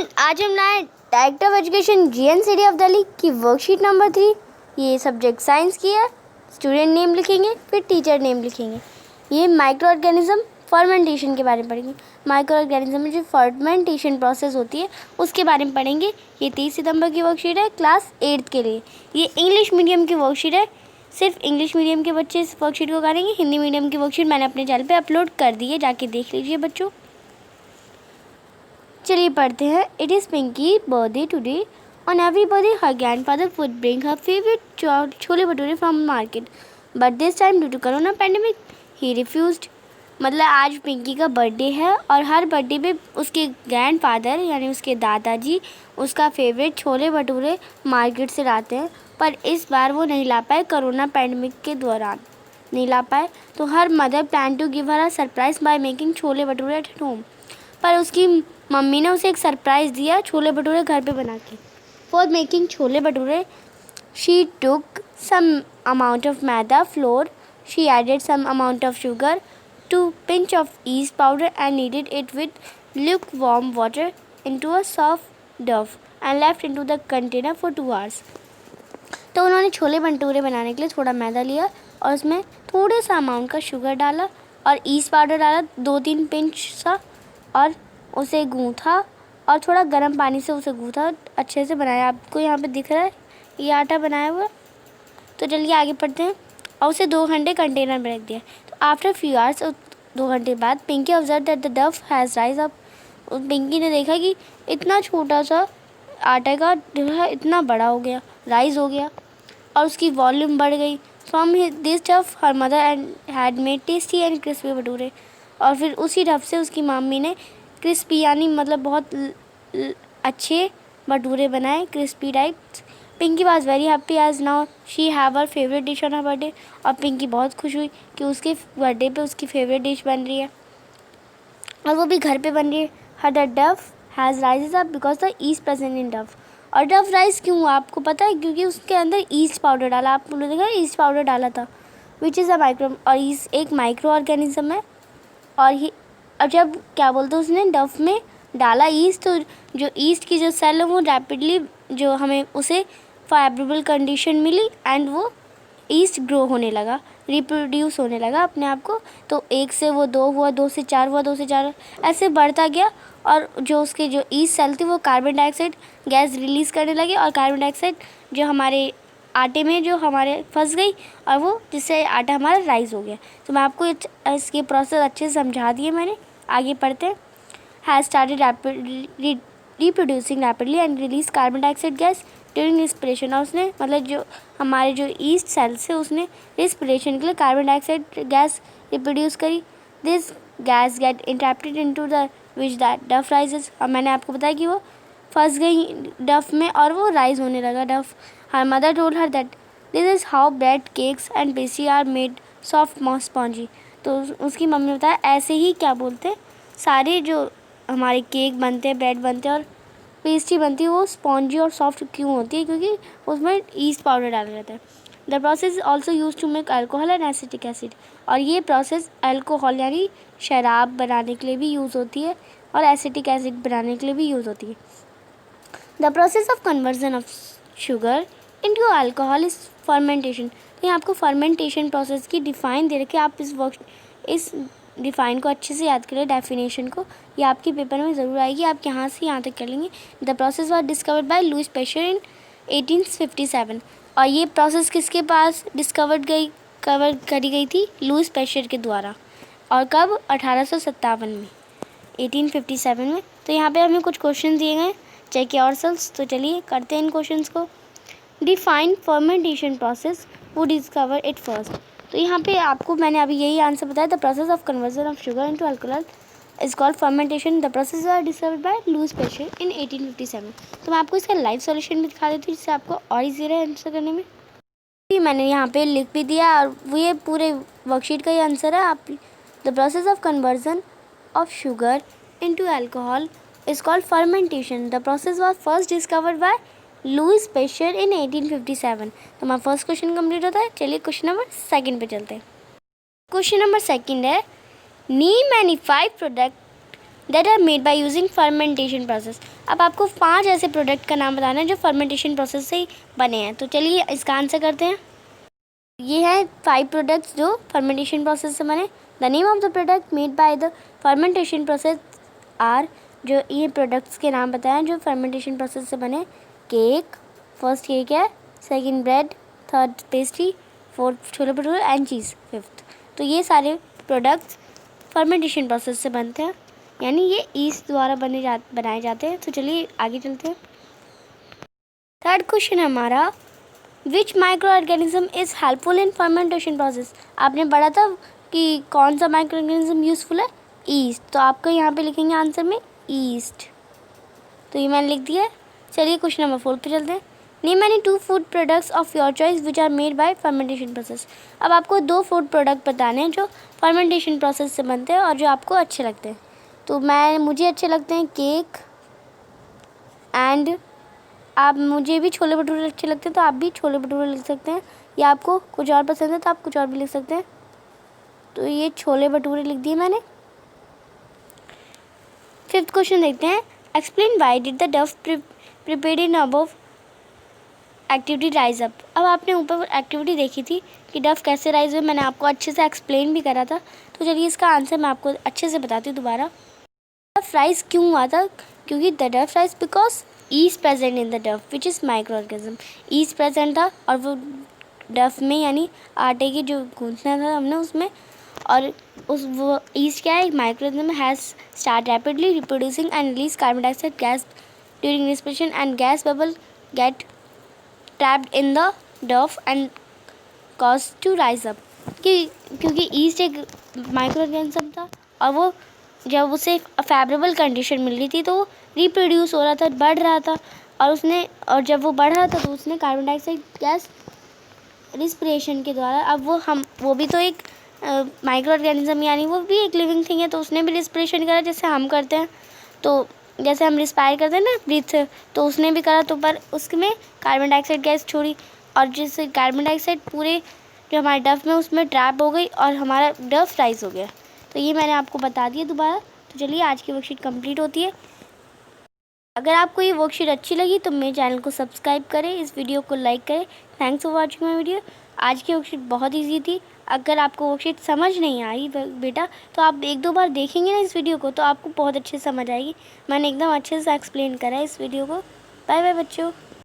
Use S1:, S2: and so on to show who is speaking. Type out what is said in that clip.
S1: Student, आज हम लाए director of education GN city of Delhi की वर्कशीट नंबर 3। ये सब्जेक्ट साइंस की है। स्टूडेंट नेम लिखेंगे, फिर टीचर नेम लिखेंगे। ये माइक्रो ऑर्गेनिज्म फर्मेंटेशन के बारे में पढ़ेंगे। माइक्रो ऑर्गेनिज्म में जो फर्मेंटेशन प्रोसेस होती है उसके बारे में पढ़ेंगे। ये 30 सितंबर की वर्कशीट है क्लास 8th के लिए। ये इंग्लिश मीडियम की वर्कशीट है, सिर्फ इंग्लिश मीडियम के बच्चे इस वर्कशीट को करेंगे। हिंदी मीडियम की वर्कशीट मैंने अपने चैनल पे अपलोड कर दी है, जाके देख लीजिए बच्चों। चलिए पढ़ते हैं। It is Pinky birthday today. On every birthday her grandfather would bring her favourite chole bhature from market, but this time due to corona pandemic he refused. मतलब आज पिंकी का बर्थडे है और हर बर्थडे पे उसके ग्रैंडफादर यानी उसके दादाजी उसका फेवरेट छोले भटूरे मार्केट से लाते हैं, पर इस बार वो नहीं ला पाए, कोरोना पैंडेमिक के दौरान नहीं ला पाए। तो her mother plan to give her a surprise by making chole bhature at home. पर उसकी मम्मी ने उसे एक सरप्राइज़ दिया छोले भटूरे घर पे बना के। For making chole bhature she took some amount of maida flour, she added some amount of sugar, two pinch of yeast powder and kneaded it with lukewarm water into a soft dough and left into the container for 2 hours। तो उन्होंने छोले भटूरे बनाने के लिए थोड़ा मैदा लिया और उसमें थोड़े सा अमाउंट का शुगर डाला और ईस्ट पाउडर डाला 2-3 पिंच सा, और उसे गूँथा और थोड़ा गर्म पानी से उसे गूँथा, अच्छे से बनाया। आपको यहाँ पे दिख रहा है ये आटा बनाया हुआ। तो चलिए आगे पढ़ते हैं। और उसे 2 घंटे कंटेनर में रख दिया। तो आफ्टर फ्यू आवर्स, 2 घंटे बाद, Pinky observe that the dough has rise up. Pinky ने देखा कि इतना छोटा सा आटे का ढेला इतना बड़ा हो गया, राइज हो गया और उसकी वॉल्यूम बढ़ गई। From this Dove her mother and had made tasty and crispy bhature. और फिर उसी डव से उसकी मम्मी ने क्रिस्पी यानी मतलब बहुत अच्छे भटूरे बनाए, crispy types. Pinky was very happy as now she have her favourite dish on her birthday. और पिंकी बहुत खुश हुई कि उसके बर्थडे पे उसकी फेवरेट डिश बन रही है और वो भी घर पे बन रही है। हर the dough has rises up because the east present in Dove. और डव राइस क्यों हुआ आपको पता है? क्योंकि उसके अंदर ईस्ट पाउडर डाला। आप लोगों ने देखा ईस्ट पाउडर डाला था, विच इज़ अ माइक्रो, और एक माइक्रो ऑर्गेनिज्म है। और जब क्या बोलते हैं उसने डव में डाला ईस्ट, तो जो ईस्ट की जो सेल है वो रैपिडली जो हमें उसे फेवरेबल कंडीशन मिली एंड वो ईस्ट ग्रो होने लगा, रिप्रोड्यूस होने लगा अपने आप को। तो 1 से वो 2 हुआ, 2 से 4 हुआ, 2 से 4 ऐसे बढ़ता गया। और जो उसके जो ईस्ट सेल थी वो कार्बन डाइऑक्साइड गैस रिलीज़ करने लगे और कार्बन डाइऑक्साइड जो हमारे आटे में जो हमारे फंस गई और वो जिससे आटा हमारा राइज हो गया। तो मैं आपको इसके प्रोसेस अच्छे से समझा दिए मैंने। आगे पढ़ते हैं। Has started reproducing rapidly and release carbon dioxide gas during respiration. और उसने मतलब जो हमारे जो ईस्ट सेल्स से उसने रिस्पिरेशन के लिए कार्बन डाइऑक्साइड गैस रिप्रोड्यूस करी। This gas get entrapped into the which that dough rises. और मैंने आपको बताया कि वो फंस गई डफ में और वो राइज होने लगा dough. Her mother told her that this is how bread cakes and pastry are made soft most spongy. तो उसकी मम्मी ने बताया ऐसे ही क्या बोलते हैं सारे जो हमारे केक बनते हैं, ब्रेड बनते हैं और पेस्ट्री बनती है वो स्पॉन्जी और सॉफ्ट क्यों होती है? क्योंकि उसमें ईस्ट पाउडर डाला जाता है। The process also use to make alcohol and acetic acid. और ये प्रोसेस अल्कोहल यानी शराब बनाने के लिए भी यूज़ होती है और एसिटिक एसिड बनाने के लिए भी यूज़ होती है। The process of conversion of sugar into alcohol is fermentation. तो यहाँ आपको फर्मेंटेशन प्रोसेस की डिफ़ाइन दे रखी है। आप इस डिफ़ाइन को अच्छे से याद करें, डेफिनेशन को। ये आपके पेपर में ज़रूर आएगी, आप यहाँ से यहाँ तक कर लेंगे। The process was discovered by Louis Pasteur in 1857। और ये प्रोसेस किसके पास कवर करी गई थी? लुईस पैश्चर के द्वारा। और कब? 1857 में, 1857 में। तो यहाँ पे हमें कुछ क्वेश्चन दिए गए, चेक योरसेल्व्स। तो चलिए करते हैं इन क्वेश्चंस को। Define fermentation process, who discover it first. तो यहाँ पे आपको मैंने अभी यही आंसर बताया। The process of conversion of sugar into alcohol is called fermentation. The process are discovered by Louis Pasteur in 1857। तो मैं आपको इसका लाइव सॉल्यूशन भी दिखा देती हूँ जिससे आपको और ईजी रहे आंसर करने में। मैंने यहाँ पे लिख भी दिया और वो ये पूरे वर्कशीट का ही आंसर है। आप the process of conversion of sugar into alcohol is called fermentation. The process was first discovered by Louis Pasteur in 1857। तो हमारा फर्स्ट क्वेश्चन कंप्लीट होता है। चलिए क्वेश्चन नंबर 2 पे चलते हैं। क्वेश्चन नंबर 2 है, name any 5 product that are made by using fermentation process. अब आपको 5 ऐसे प्रोडक्ट का नाम बताना है जो फर्मेंटेशन प्रोसेस से ही बने हैं। तो चलिए इसका आंसर करते हैं। ये है 5 प्रोडक्ट्स जो फर्मेंटेशन प्रोसेस से बने। The name of the product made by the fermentation process are, जो ये प्रोडक्ट्स के नाम बताएं जो फर्मेंटेशन प्रोसेस से बने। केक, फर्स्ट केक है, second bread, third pastry, fourth chole bhature and cheese fifth. तो ये सारे प्रोडक्ट्स फर्मेंटेशन प्रोसेस से बनते हैं, यानी ये ईस्ट द्वारा बनाए जाते हैं। तो चलिए आगे चलते हैं। थर्ड क्वेश्चन है हमारा, which micro organism is helpful in fermentation process. आपने पढ़ा था कि कौन सा माइक्रो ऑर्गेनिज्म यूज़फुल है, ईस्ट। तो आपको यहाँ पे लिखेंगे आंसर में ईस्ट। तो ये मैंने लिख दिया है। चलिए क्वेश्चन नंबर 4 पे चलते हैं। Name any 2 food products of your choice which are made by fermentation process. अब आपको 2 फूड प्रोडक्ट बताने हैं जो फर्मेंटेशन प्रोसेस से बनते हैं और जो आपको अच्छे लगते हैं। तो मुझे अच्छे लगते हैं केक एंड मुझे भी छोले भटूरे अच्छे लगते हैं, तो आप भी छोले भटूरे लिख सकते हैं, या आपको कुछ और पसंद है तो आप कुछ और भी लिख सकते हैं। तो ये छोले भटूरे लिख दिए मैंने। 5th क्वेश्चन देखते हैं। Explain why did the Dove prepared in above activity rise up. अब आपने ऊपर एक्टिविटी देखी थी कि डव कैसे राइज हुए, मैंने आपको अच्छे से एक्सप्लेन भी करा था। तो चलिए इसका आंसर मैं आपको अच्छे से बताती हूँ दोबारा। डव राइज क्यों हुआ था, क्योंकि the Dove rise because east present in the Dove which is micro organism. East present था और वो डव में, यानी आटे की जो गूंथना था हमने उसमें, और वो ईस्ट क्या है, एक microorganism has start rapidly reproducing and release carbon dioxide gas during respiration and gas bubble get trapped in the dough and cause to rise up. क्योंकि ईस्ट एक माइक्रो ऑर्गेनिज्म था और वो जब उसे फेवरेबल कंडीशन मिल रही थी तो वो रिप्रोड्यूस हो रहा था, बढ़ रहा था, और जब वो बढ़ रहा था तो उसने कार्बन डाइऑक्साइड गैस रिस्पिरेशन के द्वारा, अब वो भी तो एक माइक्रो ऑर्गेनिज्म, यानी वो भी एक लिविंग थिंग है, तो उसने भी रिस्पिरेशन करा जैसे हम करते हैं। तो जैसे हम रिस्पायर करते हैं ना, ब्रीथ, तो उसने भी करा, तो पर उसमें कार्बन डाइऑक्साइड गैस छोड़ी, और जिससे कार्बन डाइऑक्साइड पूरे जो हमारे डव में उसमें ट्रैप हो गई और हमारा डव राइज हो गया। तो ये मैंने आपको बता दिया दोबारा। तो चलिए आज की वर्कशीट कंप्लीट होती है। अगर आपको ये वर्कशीट अच्छी लगी तो मेरे चैनल को सब्सक्राइब करें, इस वीडियो को लाइक करें। Thanks for watching my video. आज की वर्कशीट बहुत ईजी थी। अगर आपको वर्कशीट समझ नहीं आई बेटा, तो आप 1-2 बार देखेंगे ना इस वीडियो को, तो आपको बहुत अच्छे से समझ आएगी। मैंने एकदम अच्छे से एक्सप्लेन करा है इस वीडियो को। बाय बाय बच्चों।